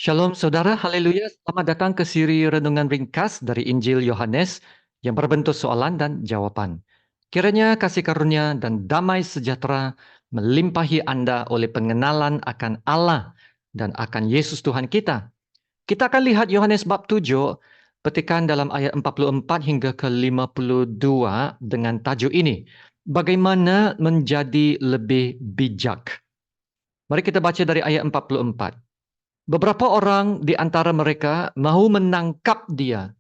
Shalom saudara, haleluya. Selamat datang ke siri renungan ringkas dari Injil Yohanes yang berbentuk soalan dan jawaban. Kiranya kasih karunia dan damai sejahtera melimpahi Anda oleh pengenalan akan Allah dan akan Yesus Tuhan kita. Kita akan lihat Yohanes bab 7, petikan dalam ayat 44 hingga ke 52 dengan tajuk ini. Bagaimana menjadi lebih bijak. Mari kita baca dari ayat 44. Beberapa orang di antara mereka mau menangkap dia,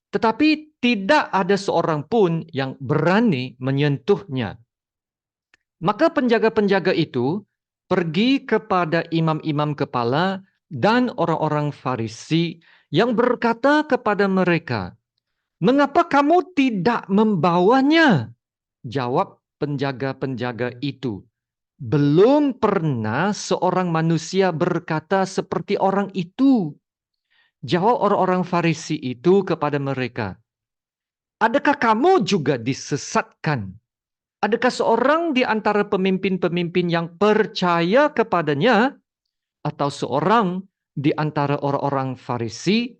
tetapi tidak ada seorang pun yang berani menyentuhnya. Maka penjaga-penjaga itu pergi kepada imam-imam kepala dan orang-orang Farisi yang berkata kepada mereka, "Mengapa kamu tidak membawanya?" Jawab penjaga-penjaga itu, "Belum pernah seorang manusia berkata seperti orang itu." Jawab orang-orang Farisi itu kepada mereka, "Adakah kamu juga disesatkan? Adakah seorang di antara pemimpin-pemimpin yang percaya kepadanya atau seorang di antara orang-orang Farisi?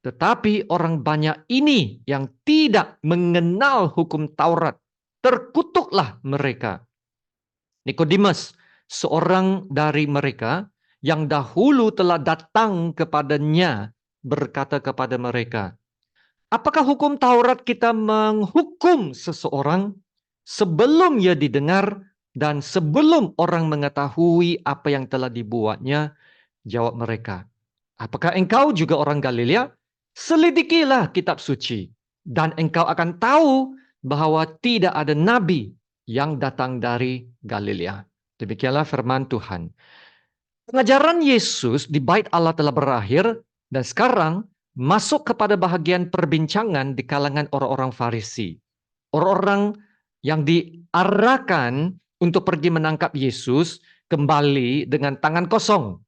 Tetapi orang banyak ini yang tidak mengenal hukum Taurat, terkutuklah mereka." Nikodemus, seorang dari mereka yang dahulu telah datang kepadanya, berkata kepada mereka, "Apakah hukum Taurat kita menghukum seseorang sebelum ia didengar dan sebelum orang mengetahui apa yang telah dibuatnya?" Jawab mereka, "Apakah engkau juga orang Galilea? Selidikilah kitab suci, dan engkau akan tahu bahwa tidak ada nabi yang datang dari Galilea." Demikianlah firman Tuhan. Pengajaran Yesus di bait Allah telah berakhir dan sekarang masuk kepada bahagian perbincangan di kalangan orang-orang Farisi. Orang-orang yang diarahkan untuk pergi menangkap Yesus kembali dengan tangan kosong.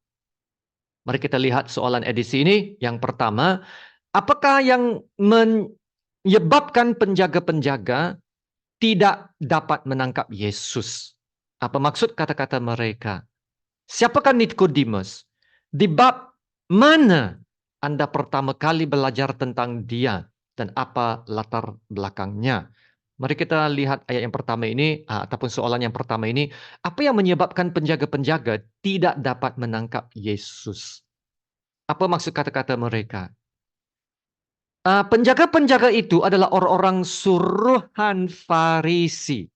Mari kita lihat soalan edisi ini. Yang pertama, apakah yang menyebabkan penjaga-penjaga tidak dapat menangkap Yesus? Apa maksud kata-kata mereka? Siapakah Nikodemus? Di bab mana Anda pertama kali belajar tentang dia dan apa latar belakangnya? Mari kita lihat ayat yang pertama ini, ataupun soalan yang pertama ini. Apa yang menyebabkan penjaga-penjaga tidak dapat menangkap Yesus? Apa maksud kata-kata mereka? Penjaga-penjaga itu adalah orang-orang suruhan Farisi.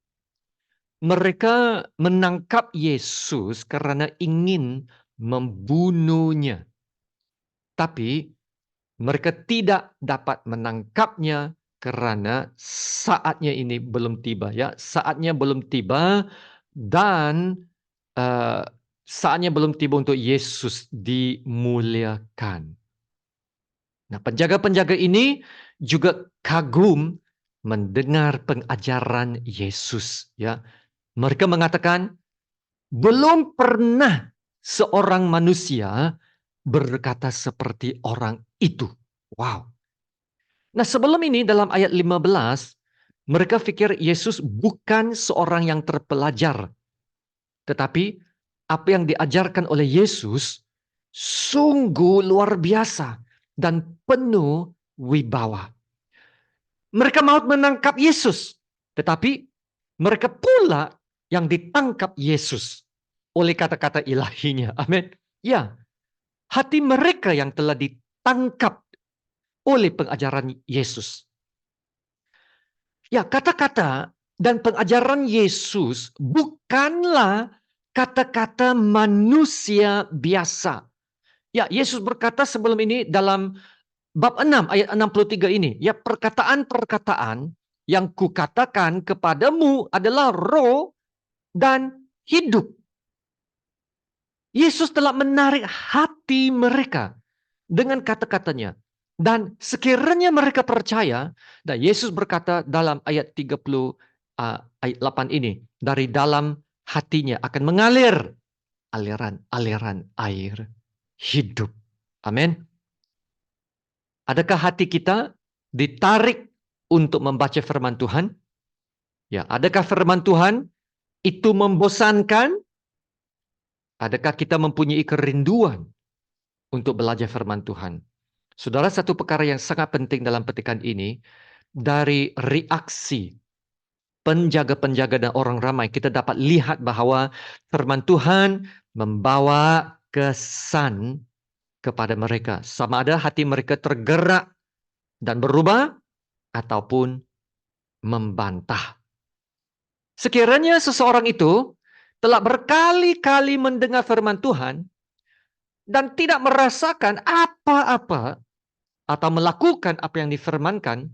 Mereka menangkap Yesus karena ingin membunuhnya. Tapi mereka tidak dapat menangkapnya karena saatnya ini belum tiba, ya. Saatnya belum tiba dan eh, saatnya belum tiba untuk Yesus dimuliakan. Nah, penjaga-penjaga ini juga kagum mendengar pengajaran Yesus, ya. Mereka mengatakan, belum pernah seorang manusia berkata seperti orang itu. Wow. Nah, sebelum ini dalam ayat 15, mereka pikir Yesus bukan seorang yang terpelajar. Tetapi apa yang diajarkan oleh Yesus sungguh luar biasa dan penuh wibawa. Mereka mau menangkap Yesus, tetapi mereka pula yang ditangkap Yesus oleh kata-kata ilahinya. Amin. Ya, hati mereka yang telah ditangkap oleh pengajaran Yesus. Ya, kata-kata dan pengajaran Yesus bukanlah kata-kata manusia biasa. Ya, Yesus berkata sebelum ini dalam bab 6 ayat 63 ini, ya, perkataan-perkataan yang kukatakan kepadamu adalah roh dan hidup. Yesus telah menarik hati mereka dengan kata-katanya. Dan sekiranya mereka percaya, dan Yesus berkata dalam ayat 30 ayat 8 ini, dari dalam hatinya akan mengalir aliran-aliran air hidup. Amin. Adakah hati kita ditarik untuk membaca firman Tuhan? Ya, adakah firman Tuhan itu membosankan? Adakah kita mempunyai kerinduan untuk belajar firman Tuhan. Saudara, satu perkara yang sangat penting dalam petikan ini, dari reaksi penjaga-penjaga dan orang ramai, kita dapat lihat bahwa firman Tuhan membawa kesan kepada mereka. Sama ada hati mereka tergerak dan berubah, ataupun membantah. Sekiranya seseorang itu telah berkali-kali mendengar firman Tuhan dan tidak merasakan apa-apa atau melakukan apa yang difirmankan,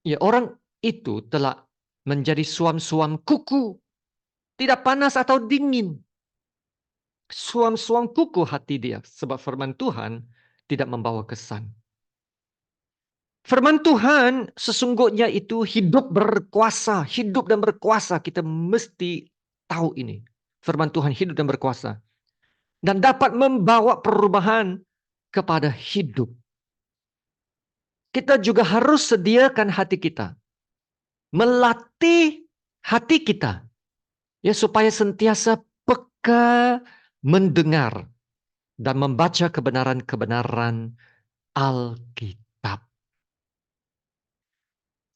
ya orang itu telah menjadi suam-suam kuku, tidak panas atau dingin. Suam-suam kuku hati dia, sebab firman Tuhan tidak membawa kesan. Firman Tuhan sesungguhnya itu hidup berkuasa, hidup dan berkuasa. Kita mesti tahu ini. Firman Tuhan hidup dan berkuasa. Dan dapat membawa perubahan kepada hidup. Kita juga harus sediakan hati kita. Melatih hati kita. Ya, supaya sentiasa peka mendengar dan membaca kebenaran-kebenaran Alkitab.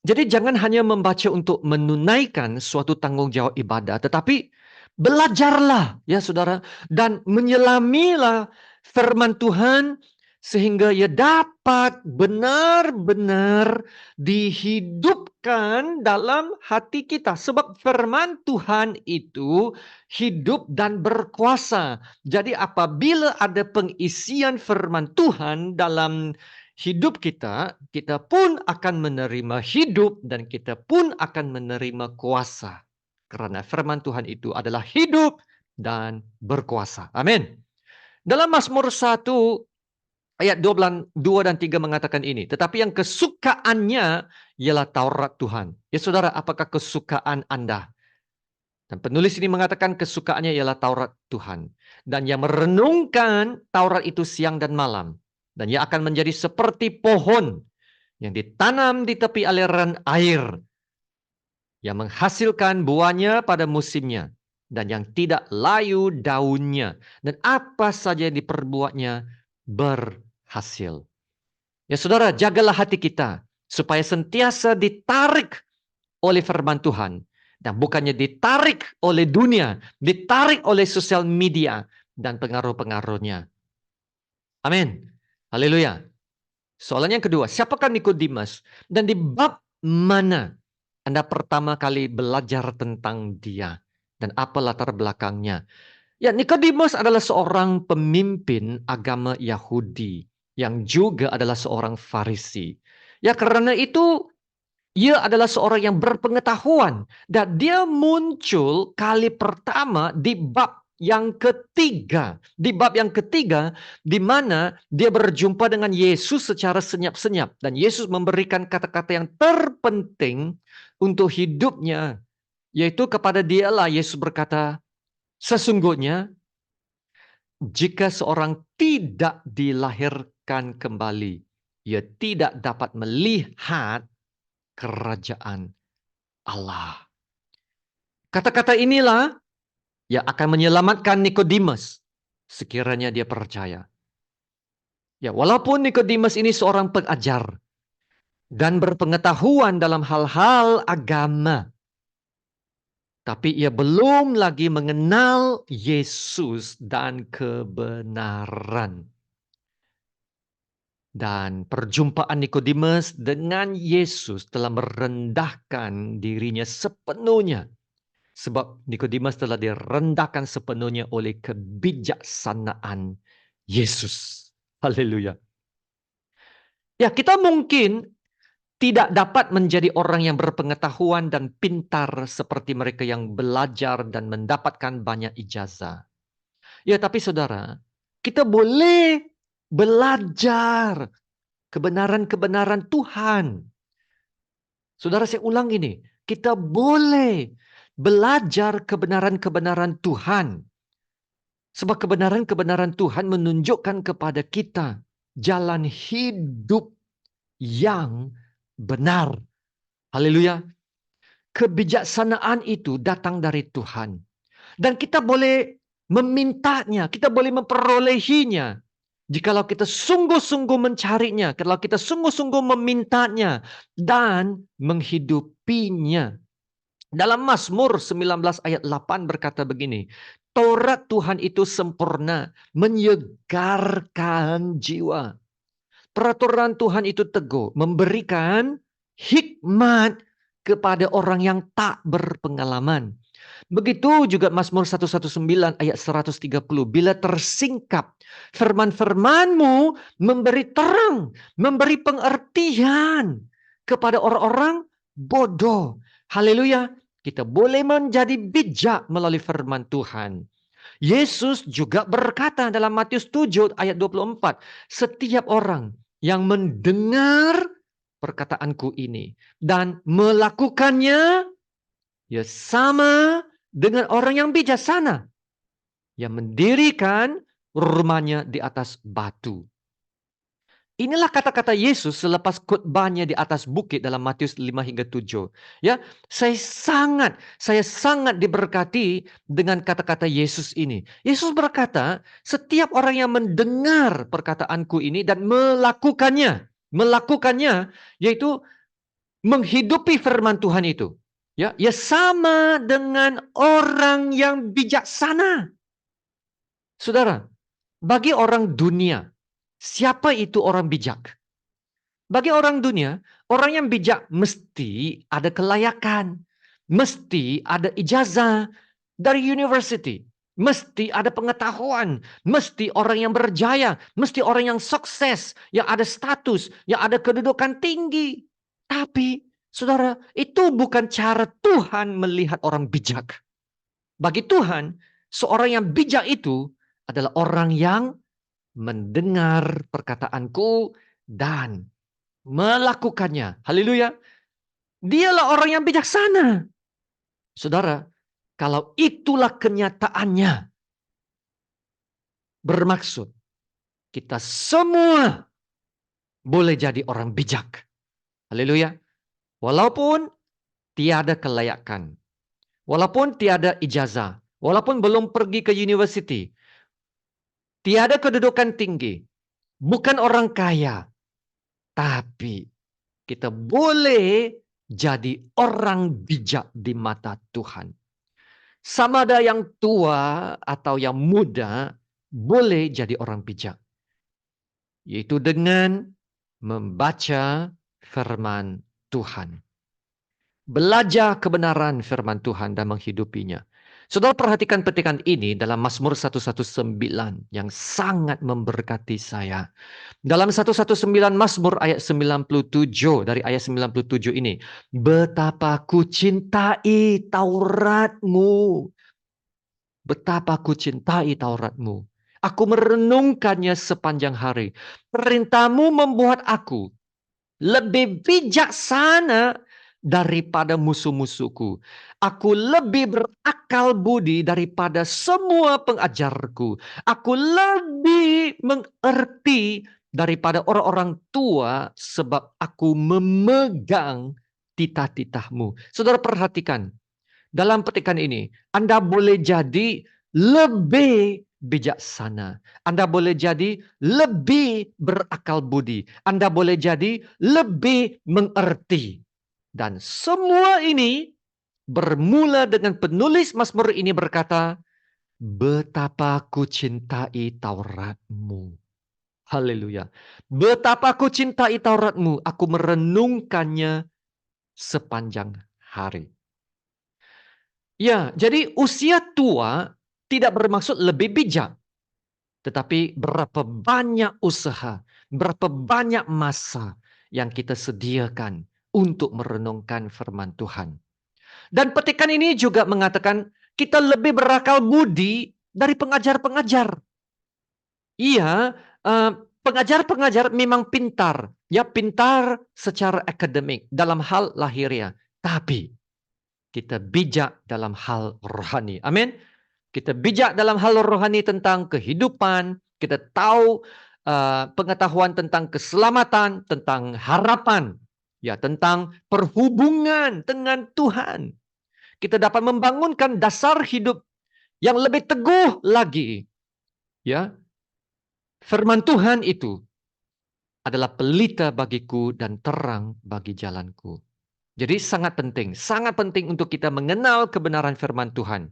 Jadi jangan hanya membaca untuk menunaikan suatu tanggung jawab ibadah, tetapi belajarlah ya saudara, dan menyelamilah firman Tuhan sehingga ia dapat benar-benar dihidupkan dalam hati kita. Sebab firman Tuhan itu hidup dan berkuasa. Jadi apabila ada pengisian firman Tuhan dalam hidup kita, kita pun akan menerima hidup dan kita pun akan menerima kuasa. Karena firman Tuhan itu adalah hidup dan berkuasa. Amin. Dalam Mazmur 1 ayat 2 dan 3 mengatakan ini. Tetapi yang kesukaannya ialah Taurat Tuhan. Ya saudara, apakah kesukaan Anda? Dan penulis ini mengatakan kesukaannya ialah Taurat Tuhan. Dan yang merenungkan Taurat itu siang dan malam. Dan ia akan menjadi seperti pohon yang ditanam di tepi aliran air. Yang menghasilkan buahnya pada musimnya. Dan yang tidak layu daunnya. Dan apa saja yang diperbuatnya berhasil. Ya saudara, jagalah hati kita. Supaya sentiasa ditarik oleh firman Tuhan. Dan bukannya ditarik oleh dunia, ditarik oleh sosial media dan pengaruh-pengaruhnya. Amin. Haleluya. Soalan yang kedua, siapakah Nikodemus? Dan di bab mana Anda pertama kali belajar tentang dia? Dan apa latar belakangnya? Ya, Nikodemus adalah seorang pemimpin agama Yahudi yang juga adalah seorang Farisi. Ya, karena itu ia adalah seorang yang berpengetahuan dan dia muncul kali pertama di bab yang ketiga. Di bab yang ketiga di mana dia berjumpa dengan Yesus secara senyap-senyap dan Yesus memberikan kata-kata yang terpenting untuk hidupnya, yaitu kepada dialah Yesus berkata, sesungguhnya jika seorang tidak dilahirkan kembali, ia tidak dapat melihat kerajaan Allah. Kata-kata inilah yang akan menyelamatkan Nikodemus sekiranya dia percaya. Ya, walaupun Nikodemus ini seorang pengajar dan berpengetahuan dalam hal-hal agama, tapi ia belum lagi mengenal Yesus dan kebenaran. Dan perjumpaan Nikodemus dengan Yesus telah merendahkan dirinya sepenuhnya. Sebab Nikodemus telah direndahkan sepenuhnya oleh kebijaksanaan Yesus. Haleluya. Ya, kita mungkin tidak dapat menjadi orang yang berpengetahuan dan pintar seperti mereka yang belajar dan mendapatkan banyak ijazah. Ya, tapi saudara, kita boleh belajar kebenaran-kebenaran Tuhan. Saudara, saya ulang ini. Kita boleh belajar kebenaran-kebenaran Tuhan. Sebab kebenaran-kebenaran Tuhan menunjukkan kepada kita jalan hidup yang benar. Haleluya. Kebijaksanaan itu datang dari Tuhan. Dan kita boleh memintanya, kita boleh memperolehinya Jikalau kita sungguh-sungguh mencarinya, kalau kita sungguh-sungguh memintanya dan menghidupinya. Dalam Mazmur 19 ayat 8 berkata begini, Taurat Tuhan itu sempurna, menyegarkan jiwa. Peraturan Tuhan itu teguh, memberikan hikmat kepada orang yang tak berpengalaman. Begitu juga Mazmur 119 ayat 130. Bila tersingkap, firman-firmanmu memberi terang, memberi pengertian kepada orang-orang bodoh. Haleluya. Kita boleh menjadi bijak melalui firman Tuhan. Yesus juga berkata dalam Matius 7 ayat 24. Setiap orang yang mendengar perkataanku ini dan melakukannya, ya sama dengan orang yang bijaksana yang mendirikan rumahnya di atas batu. Inilah kata-kata Yesus selepas khotbahnya di atas bukit dalam Matius 5 hingga 7. Ya, saya sangat diberkati dengan kata-kata Yesus ini. Yesus berkata, setiap orang yang mendengar perkataanku ini dan melakukannya yaitu menghidupi firman Tuhan itu. Ya sama dengan orang yang bijaksana. Saudara, bagi orang dunia, siapa itu orang bijak? Bagi orang dunia, orang yang bijak mesti ada kelayakan, mesti ada ijazah dari university, mesti ada pengetahuan, mesti orang yang berjaya, mesti orang yang sukses, yang ada status, yang ada kedudukan tinggi. Tapi, saudara, itu bukan cara Tuhan melihat orang bijak. Bagi Tuhan, seorang yang bijak itu adalah orang yang mendengar perkataanku dan melakukannya. Haleluya. Dialah orang yang bijaksana. Saudara, kalau itulah kenyataannya, bermaksud kita semua boleh jadi orang bijak. Haleluya. Walaupun tiada kelayakan, walaupun tiada ijazah, walaupun belum pergi ke university, tiada kedudukan tinggi, bukan orang kaya, tapi kita boleh jadi orang bijak di mata Tuhan. Sama ada yang tua atau yang muda, boleh jadi orang bijak. Yaitu dengan membaca firman Tuhan. Belajar kebenaran firman Tuhan dan menghidupinya. Saudara perhatikan petikan ini dalam Mazmur 119 yang sangat memberkati saya. Dalam 119 Mazmur ayat 97, dari ayat 97 ini. Betapa ku cintai Tauratmu. Betapa ku cintai Tauratmu. Aku merenungkannya sepanjang hari. Perintahmu membuat aku lebih bijaksana daripada musuh-musuhku. Aku lebih berakal budi daripada semua pengajarku. Aku lebih mengerti daripada orang-orang tua sebab aku memegang titah-titahmu. Saudara perhatikan, dalam petikan ini, Anda boleh jadi lebih bijaksana. Anda boleh jadi lebih berakal budi. Anda boleh jadi lebih mengerti. Dan semua ini bermula dengan penulis Mazmur ini berkata, betapa ku cintai Tauratmu. Haleluya. Betapa ku cintai Tauratmu. Aku merenungkannya sepanjang hari. Ya, jadi usia tua tidak bermaksud lebih bijak. Tetapi berapa banyak usaha, berapa banyak masa yang kita sediakan untuk merenungkan firman Tuhan. Dan petikan ini juga mengatakan kita lebih berakal budi dari pengajar-pengajar. Iya, pengajar-pengajar memang pintar. Ya, pintar secara akademik dalam hal lahiriah. Tapi kita bijak dalam hal rohani. Amin. Kita bijak dalam hal rohani tentang kehidupan. Kita tahu pengetahuan tentang keselamatan, tentang harapan, ya, tentang perhubungan dengan Tuhan. Kita dapat membangunkan dasar hidup yang lebih teguh lagi, ya. Firman Tuhan itu adalah pelita bagiku dan terang bagi jalanku. Jadi sangat penting untuk kita mengenal kebenaran firman Tuhan.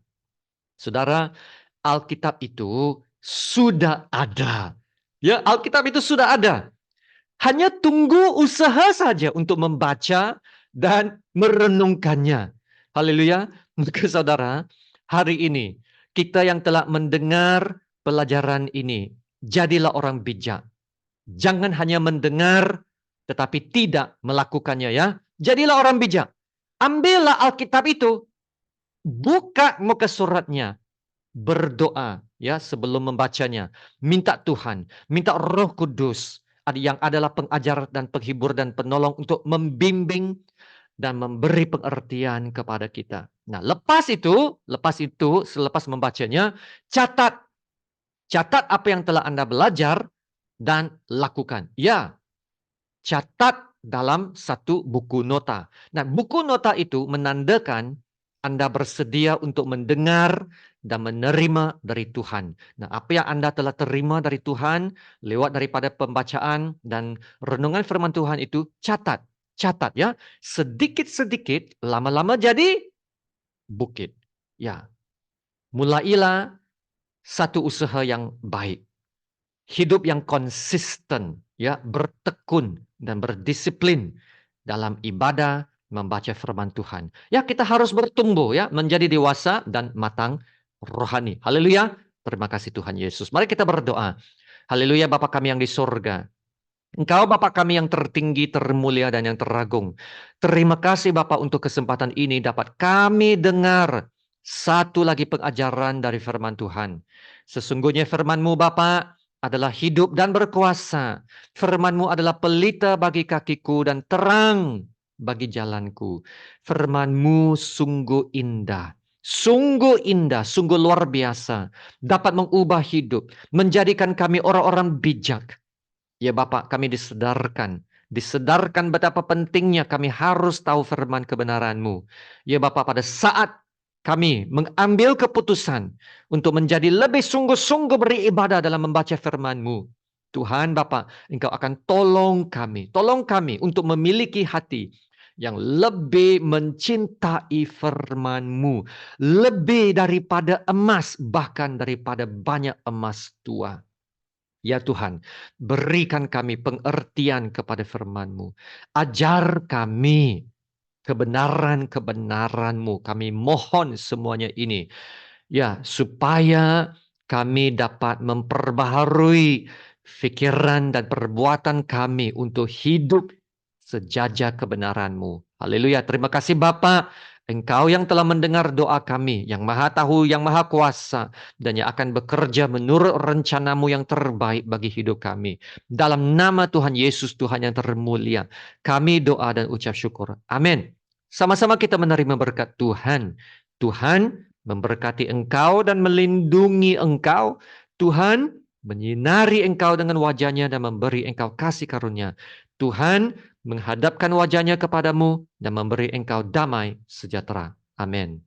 Saudara, Alkitab itu sudah ada. Ya, Alkitab itu sudah ada. Hanya tunggu usaha saja untuk membaca dan merenungkannya. Haleluya. Maka saudara, hari ini kita yang telah mendengar pelajaran ini, jadilah orang bijak. Jangan hanya mendengar tetapi tidak melakukannya ya. Jadilah orang bijak. Ambillah Alkitab itu, buka muka suratnya, berdoa ya sebelum membacanya, minta Tuhan, minta Roh Kudus yang adalah pengajar dan penghibur dan penolong untuk membimbing dan memberi pengertian kepada kita. Nah, selepas membacanya, catat apa yang telah Anda belajar dan lakukan. Ya, catat dalam satu buku nota. Nah, buku nota itu menandakan Anda bersedia untuk mendengar dan menerima dari Tuhan. Nah, apa yang Anda telah terima dari Tuhan lewat daripada pembacaan dan renungan firman Tuhan itu catat. Catat ya. Sedikit-sedikit lama-lama jadi bukit. Ya. Mulailah satu usaha yang baik. Hidup yang konsisten, ya, bertekun dan berdisiplin dalam ibadah membaca firman Tuhan. Ya, kita harus bertumbuh ya, menjadi dewasa dan matang rohani. Haleluya. Terima kasih Tuhan Yesus. Mari kita berdoa. Haleluya Bapa kami yang di surga. Engkau Bapa kami yang tertinggi, termulia dan yang teragung. Terima kasih Bapa untuk kesempatan ini dapat kami dengar satu lagi pengajaran dari firman Tuhan. Sesungguhnya firman-Mu Bapa adalah hidup dan berkuasa. Firman-Mu adalah pelita bagi kakiku dan terang bagi jalanku. Firman-Mu sungguh indah. Sungguh indah, sungguh luar biasa. Dapat mengubah hidup, menjadikan kami orang-orang bijak. Ya Bapak, kami disedarkan betapa pentingnya kami harus tahu firman kebenaran-Mu. Ya Bapak, pada saat kami mengambil keputusan untuk menjadi lebih sungguh-sungguh beribadah dalam membaca firman-Mu. Tuhan Bapak, Engkau akan tolong kami untuk memiliki hati yang lebih mencintai firman-Mu. Lebih daripada emas, bahkan daripada banyak emas tua. Ya Tuhan, berikan kami pengertian kepada firman-Mu. Ajar kami kebenaran-kebenaran-Mu. Kami mohon semuanya ini. Ya, supaya kami dapat memperbaharui pikiran dan perbuatan kami untuk hidup sejajar kebenaran-Mu. Haleluya. Terima kasih Bapa. Engkau yang telah mendengar doa kami, yang maha tahu, yang maha kuasa, dan yang akan bekerja menurut rencana-Mu yang terbaik bagi hidup kami. Dalam nama Tuhan Yesus, Tuhan yang termulia, kami doa dan ucap syukur. Amin. Sama-sama kita menerima berkat Tuhan. Tuhan memberkati engkau dan melindungi engkau. Tuhan menyinari engkau dengan wajahnya dan memberi engkau kasih karunia. Tuhan menghadapkan wajahnya kepadamu dan memberi engkau damai sejahtera. Amin.